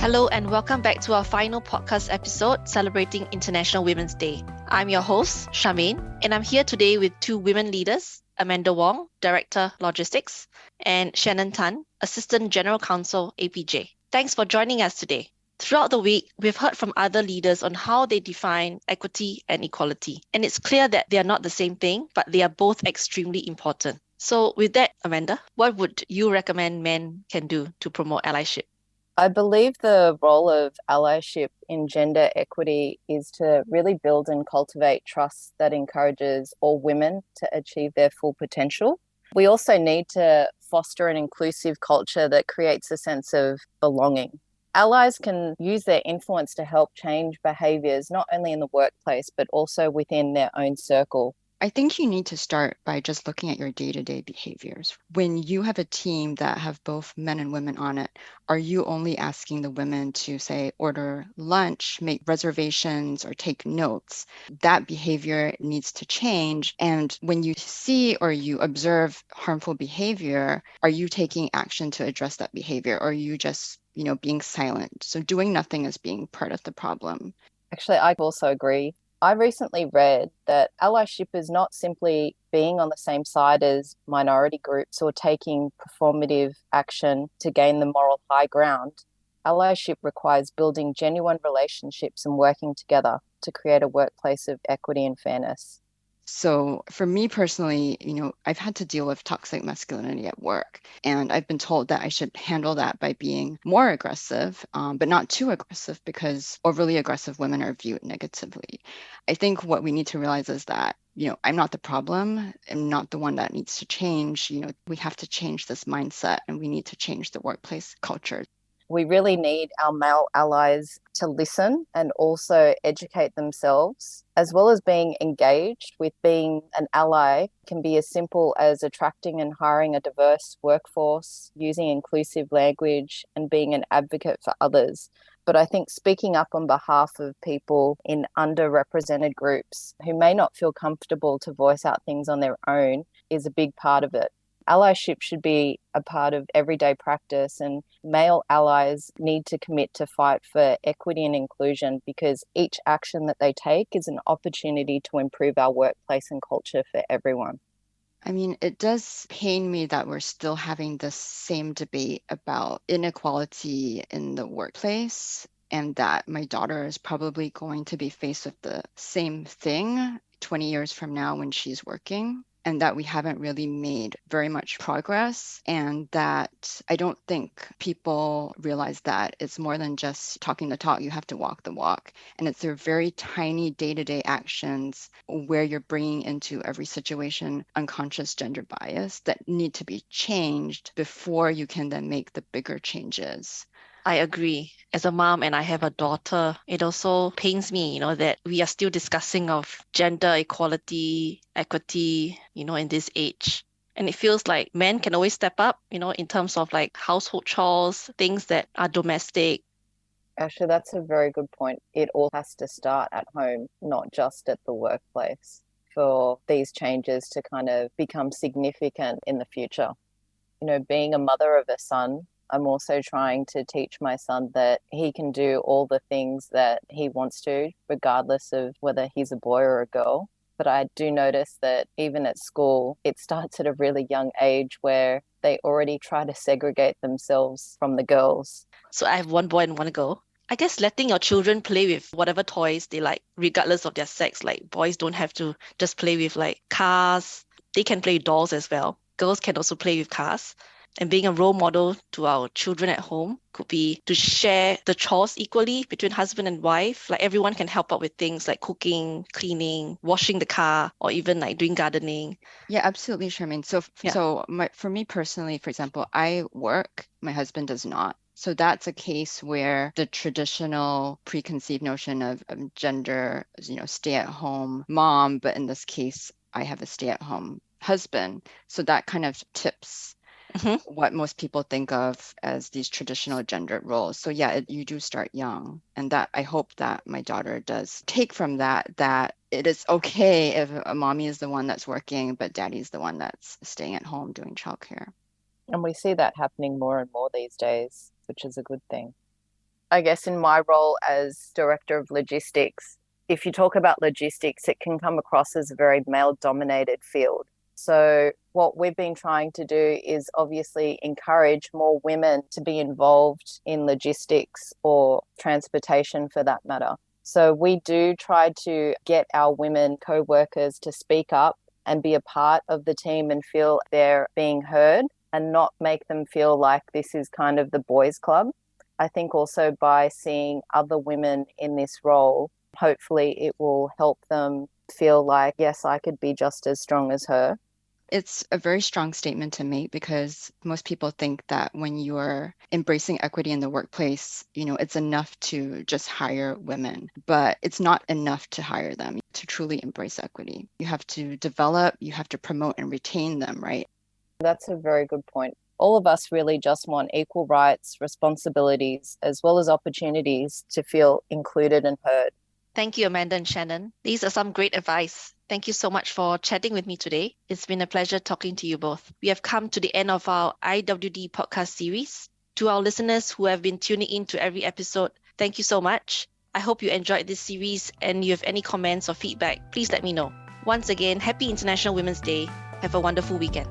Hello and welcome back to our final podcast episode celebrating International Women's Day. I'm your host, Charmaine, and I'm here today with two women leaders, Amanda Wong, Director Logistics, and Shannon Tan, Assistant General Counsel, APJ. Thanks for joining us today. Throughout the week, we've heard from other leaders on how they define equity and equality. And it's clear that they are not the same thing, but they are both extremely important. So with that, Amanda, what would you recommend men can do to promote allyship? I believe the role of allyship in gender equity is to really build and cultivate trust that encourages all women to achieve their full potential. We also need to foster an inclusive culture that creates a sense of belonging. Allies can use their influence to help change behaviours, not only in the workplace, but also within their own circle. I think you need to start by just looking at your day-to-day behaviors. When you have a team that have both men and women on it, are you only asking the women to, say, order lunch, make reservations, or take notes? That behavior needs to change. And when you see or you observe harmful behavior, are you taking action to address that behavior, or are you just being silent? So doing nothing is being part of the problem. Actually, I also agree. I recently read that allyship is not simply being on the same side as minority groups or taking performative action to gain the moral high ground. Allyship requires building genuine relationships and working together to create a workplace of equity and fairness. So for me personally, I've had to deal with toxic masculinity at work, and I've been told that I should handle that by being more aggressive, but not too aggressive because overly aggressive women are viewed negatively. I think what we need to realize is that, I'm not the problem. I'm not the one that needs to change. We have to change this mindset and we need to change the workplace culture. We really need our male allies to listen and also educate themselves, as well as being engaged with being an ally can be as simple as attracting and hiring a diverse workforce, using inclusive language, and being an advocate for others. But I think speaking up on behalf of people in underrepresented groups who may not feel comfortable to voice out things on their own is a big part of it. Allyship should be a part of everyday practice, and male allies need to commit to fight for equity and inclusion because each action that they take is an opportunity to improve our workplace and culture for everyone. I mean, it does pain me that we're still having the same debate about inequality in the workplace, and that my daughter is probably going to be faced with the same thing 20 years from now when she's working, and that we haven't really made very much progress, and that I don't think people realize that it's more than just talking the talk. You have to walk the walk, and it's their very tiny day-to-day actions where you're bringing into every situation unconscious gender bias that need to be changed before you can then make the bigger changes. I agree. As a mom and I have a daughter, it also pains me, that we are still discussing of gender equality, equity, in this age. And it feels like men can always step up, in terms of like household chores, things that are domestic. Actually, that's a very good point. It all has to start at home, not just at the workplace, for these changes to kind of become significant in the future. Being a mother of a son, I'm also trying to teach my son that he can do all the things that he wants to, regardless of whether he's a boy or a girl. But I do notice that even at school, it starts at a really young age where they already try to segregate themselves from the girls. So I have one boy and one girl. I guess letting your children play with whatever toys they like, regardless of their sex. Like boys don't have to just play with like cars. They can play with dolls as well. Girls can also play with cars. And being a role model to our children at home could be to share the chores equally between husband and wife. Like everyone can help out with things like cooking, cleaning, washing the car, or even like doing gardening. Yeah, absolutely, Charmaine. So, Yeah. for me personally, for example, I work, my husband does not. So that's a case where the traditional preconceived notion of gender, stay-at-home mom, but in this case, I have a stay-at-home husband. So that kind of tips Mhm. what most people think of as these traditional gender roles. So yeah, you do start young, and that I hope that my daughter does take from that it is okay if a mommy is the one that's working, but daddy's the one that's staying at home doing childcare. And we see that happening more and more these days, which is a good thing. I guess in my role as Director of Logistics, if you talk about logistics, it can come across as a very male-dominated field. So what we've been trying to do is obviously encourage more women to be involved in logistics or transportation for that matter. So we do try to get our women co-workers to speak up and be a part of the team and feel they're being heard and not make them feel like this is kind of the boys' club. I think also by seeing other women in this role, hopefully it will help them feel like, yes, I could be just as strong as her. It's a very strong statement to make because most people think that when you're embracing equity in the workplace, it's enough to just hire women, but it's not enough to hire them to truly embrace equity. You have to develop, you have to promote and retain them, right? That's a very good point. All of us really just want equal rights, responsibilities, as well as opportunities to feel included and heard. Thank you, Amanda and Shannon. These are some great advice. Thank you so much for chatting with me today. It's been a pleasure talking to you both. We have come to the end of our IWD podcast series. To our listeners who have been tuning in to every episode, thank you so much. I hope you enjoyed this series and you have any comments or feedback, please let me know. Once again, happy International Women's Day. Have a wonderful weekend.